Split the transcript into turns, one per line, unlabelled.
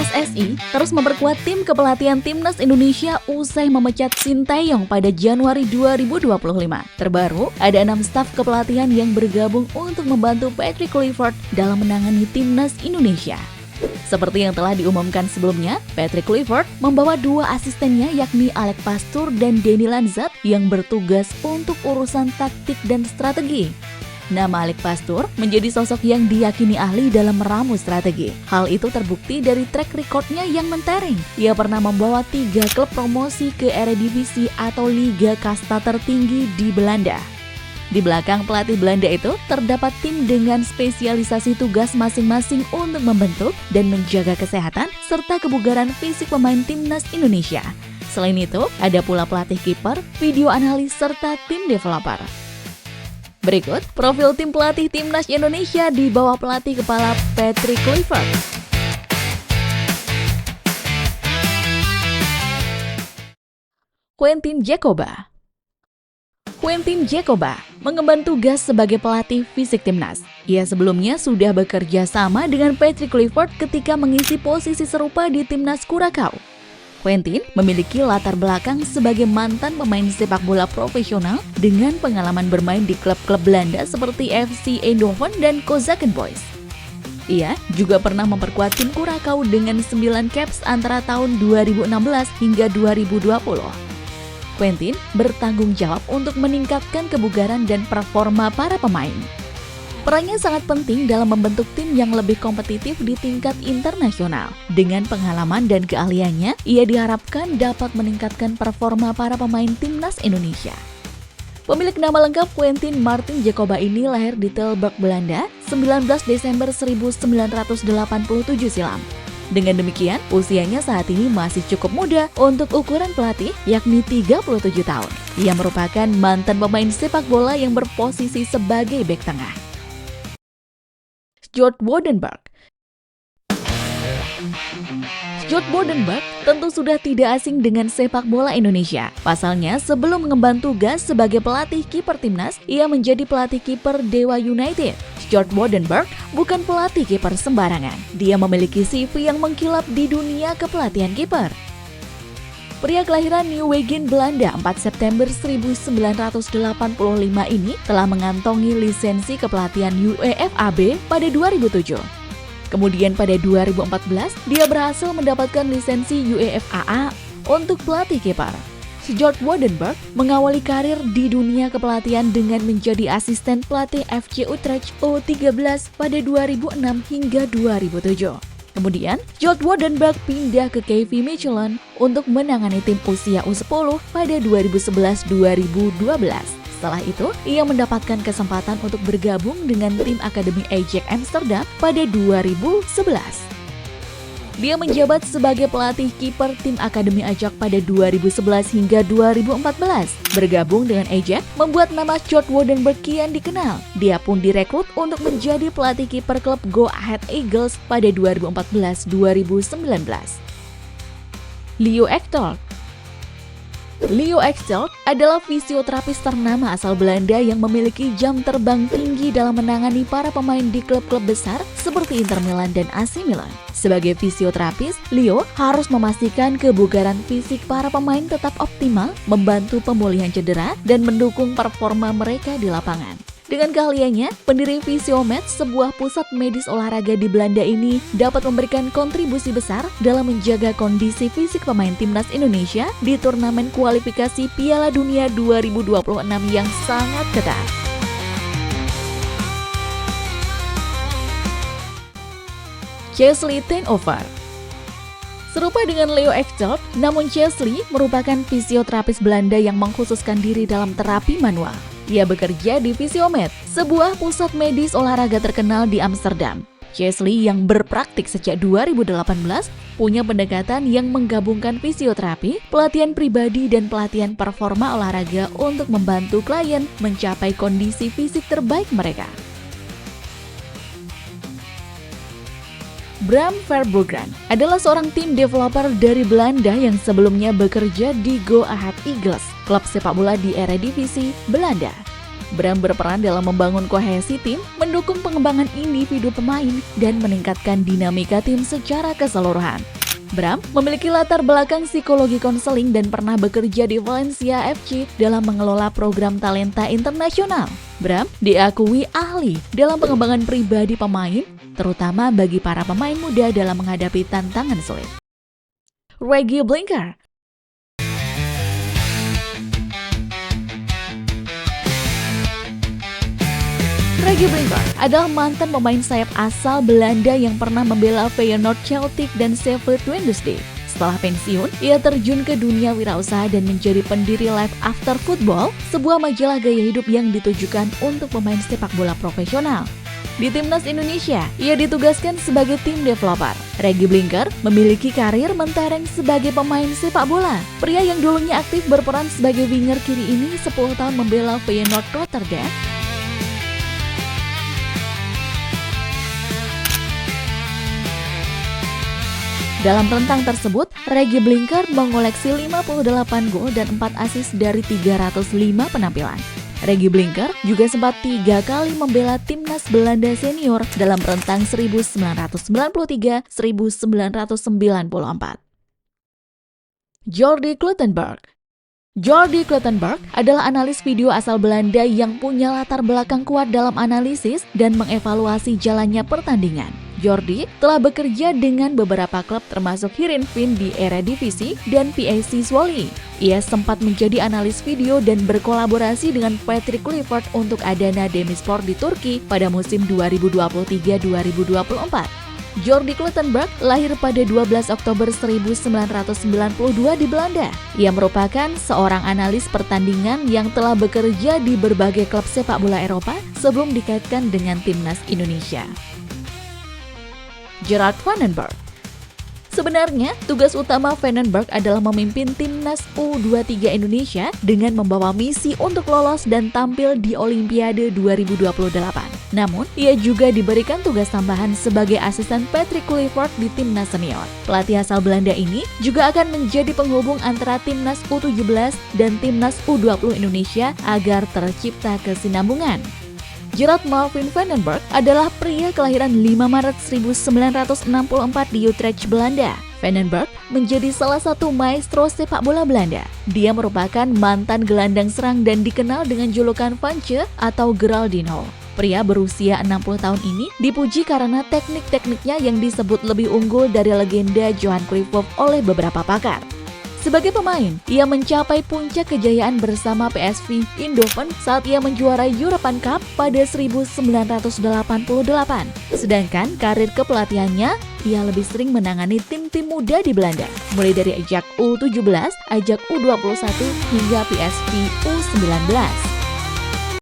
PSSI terus memperkuat tim kepelatihan Timnas Indonesia usai memecat Sinteyong pada Januari 2025. Terbaru, ada 6 staf kepelatihan yang bergabung untuk membantu Patrick Kluivert dalam menangani Timnas Indonesia. Seperti yang telah diumumkan sebelumnya, Patrick Kluivert membawa 2 asistennya yakni Alex Pastoor dan Denny Lanzat yang bertugas untuk urusan taktik dan strategi. Nama Alex Pastoor menjadi sosok yang diyakini ahli dalam meramu strategi. Hal itu terbukti dari track recordnya yang mentereng. Ia pernah membawa 3 klub promosi ke Eredivisie atau Liga Kasta tertinggi di Belanda. Di belakang pelatih Belanda itu terdapat tim dengan spesialisasi tugas masing-masing untuk membentuk dan menjaga kesehatan serta kebugaran fisik pemain Timnas Indonesia. Selain itu, ada pula pelatih kiper, video analis serta tim developer. Berikut profil tim pelatih Timnas Indonesia di bawah pelatih kepala Patrick Kluivert. Quentin Djeko-Ba. Quentin Djeko-Ba mengemban tugas sebagai pelatih fisik Timnas. Ia sebelumnya sudah bekerja sama dengan Patrick Kluivert ketika mengisi posisi serupa di Timnas Curaçao. Quentin memiliki latar belakang sebagai mantan pemain sepak bola profesional dengan pengalaman bermain di klub-klub Belanda seperti FC Eindhoven dan Kozakken Boys. Ia juga pernah memperkuat tim Curaçao dengan 9 caps antara tahun 2016 hingga 2020. Quentin bertanggung jawab untuk meningkatkan kebugaran dan performa para pemain. Perannya sangat penting dalam membentuk tim yang lebih kompetitif di tingkat internasional. Dengan pengalaman dan keahliannya, ia diharapkan dapat meningkatkan performa para pemain Timnas Indonesia. Pemilik nama lengkap Quentin Martin Djeko-Ba ini lahir di Tilburg, Belanda, 19 Desember 1987 silam. Dengan demikian, usianya saat ini masih cukup muda untuk ukuran pelatih, yakni 37 tahun. Ia merupakan mantan pemain sepak bola yang berposisi sebagai bek tengah. Jort Woordenburg. Jort Woordenburg tentu sudah tidak asing dengan sepak bola Indonesia. Pasalnya, sebelum mengemban tugas sebagai pelatih kiper Timnas, ia menjadi pelatih kiper Dewa United. Jort Woordenburg bukan pelatih kiper sembarangan. Dia memiliki CV yang mengkilap di dunia kepelatihan kiper. Pria kelahiran Nieuwegein, Belanda 4 September 1985 ini telah mengantongi lisensi kepelatihan UEFA B pada 2007. Kemudian pada 2014, dia berhasil mendapatkan lisensi UEFA A untuk pelatih kiper. Jort Woordenburg mengawali karir di dunia kepelatihan dengan menjadi asisten pelatih FC Utrecht U13 pada 2006 hingga 2007. Kemudian, Jort Woordenburg pindah ke KV Mechelen untuk menangani tim usia U10 pada 2011-2012. Setelah itu, ia mendapatkan kesempatan untuk bergabung dengan tim Akademi Ajax Amsterdam pada 2011. Dia menjabat sebagai pelatih kiper tim Akademi Ajax pada 2011 hingga 2014. Bergabung dengan Ajax membuat nama Jort Woordenburg kian dikenal. Dia pun direkrut untuk menjadi pelatih kiper klub Go Ahead Eagles pada 2014-2019. Leo Ektorp. Leo Ektorp adalah fisioterapis ternama asal Belanda yang memiliki jam terbang tinggi dalam menangani para pemain di klub-klub besar seperti Inter Milan dan AC Milan. Sebagai fisioterapis, Leo harus memastikan kebugaran fisik para pemain tetap optimal, membantu pemulihan cedera, dan mendukung performa mereka di lapangan. Dengan keahliannya, pendiri Fysiomed, sebuah pusat medis olahraga di Belanda ini dapat memberikan kontribusi besar dalam menjaga kondisi fisik pemain Timnas Indonesia di turnamen kualifikasi Piala Dunia 2026 yang sangat ketat. Chesley Ten-Oever. Serupa dengan Leo Ektorp, namun Chesley merupakan fisioterapis Belanda yang mengkhususkan diri dalam terapi manual. Ia bekerja di Fysiomed, sebuah pusat medis olahraga terkenal di Amsterdam. Chesley yang berpraktik sejak 2018 punya pendekatan yang menggabungkan fisioterapi, pelatihan pribadi, dan pelatihan performa olahraga untuk membantu klien mencapai kondisi fisik terbaik mereka. Bram Verbruggen adalah seorang tim developer dari Belanda yang sebelumnya bekerja di Go Ahead Eagles, klub sepak bola di Eredivisie Belanda. Bram berperan dalam membangun kohesi tim, mendukung pengembangan individu pemain dan meningkatkan dinamika tim secara keseluruhan. Bram memiliki latar belakang psikologi konseling dan pernah bekerja di Valencia FC dalam mengelola program talenta internasional. Bram diakui ahli dalam pengembangan pribadi pemain, terutama bagi para pemain muda dalam menghadapi tantangan sulit. Reggie Blinker. Reggie Blinker adalah mantan pemain sayap asal Belanda yang pernah membela Feyenoord, Celtic, dan Sheffield Wednesday. Setelah pensiun, ia terjun ke dunia wirausaha dan menjadi pendiri Life After Football, sebuah majalah gaya hidup yang ditujukan untuk pemain sepak bola profesional. Di Timnas Indonesia, ia ditugaskan sebagai tim developer. Reggie Blinker memiliki karir mentereng sebagai pemain sepak bola. Pria yang dulunya aktif berperan sebagai winger kiri ini 10 tahun membela Feyenoord Rotterdam. Dalam rentang tersebut, Reggie Blinker mengoleksi 58 gol dan 4 assist dari 305 penampilan. Reggie Blinker juga sempat 3 kali membela timnas Belanda senior dalam rentang 1993-1994. Jordi Clotenburg. Jordi Clotenburg adalah analis video asal Belanda yang punya latar belakang kuat dalam analisis dan mengevaluasi jalannya pertandingan. Jordi telah bekerja dengan beberapa klub termasuk Heerenveen di Eredivisie dan PSV Zwolle. Ia sempat menjadi analis video dan berkolaborasi dengan Patrick Kluivert untuk Adana Demirspor di Turki pada musim 2023-2024. Jordi Clotenburg lahir pada 12 Oktober 1992 di Belanda. Ia merupakan seorang analis pertandingan yang telah bekerja di berbagai klub sepak bola Eropa sebelum dikaitkan dengan timnas Indonesia. Gerard van den Berg. Sebenarnya, tugas utama Van den Berg adalah memimpin timnas U23 Indonesia dengan membawa misi untuk lolos dan tampil di Olimpiade 2028. Namun, ia juga diberikan tugas tambahan sebagai asisten Patrick Kluivert di timnas senior. Pelatih asal Belanda ini juga akan menjadi penghubung antara timnas U17 dan timnas U20 Indonesia agar tercipta kesinambungan. Gerard Marvin van den Berg adalah pria kelahiran 5 Maret 1964 di Utrecht, Belanda. Van den Berg menjadi salah satu maestro sepak bola Belanda. Dia merupakan mantan gelandang serang dan dikenal dengan julukan Vance atau Geraldinho. Pria berusia 60 tahun ini dipuji karena teknik-tekniknya yang disebut lebih unggul dari legenda Johan Cruyff oleh beberapa pakar. Sebagai pemain, ia mencapai puncak kejayaan bersama PSV Eindhoven saat ia menjuarai European Cup pada 1988. Sedangkan karir kepelatihannya, ia lebih sering menangani tim-tim muda di Belanda, mulai dari Ajax U17, Ajax U21 hingga PSV U19.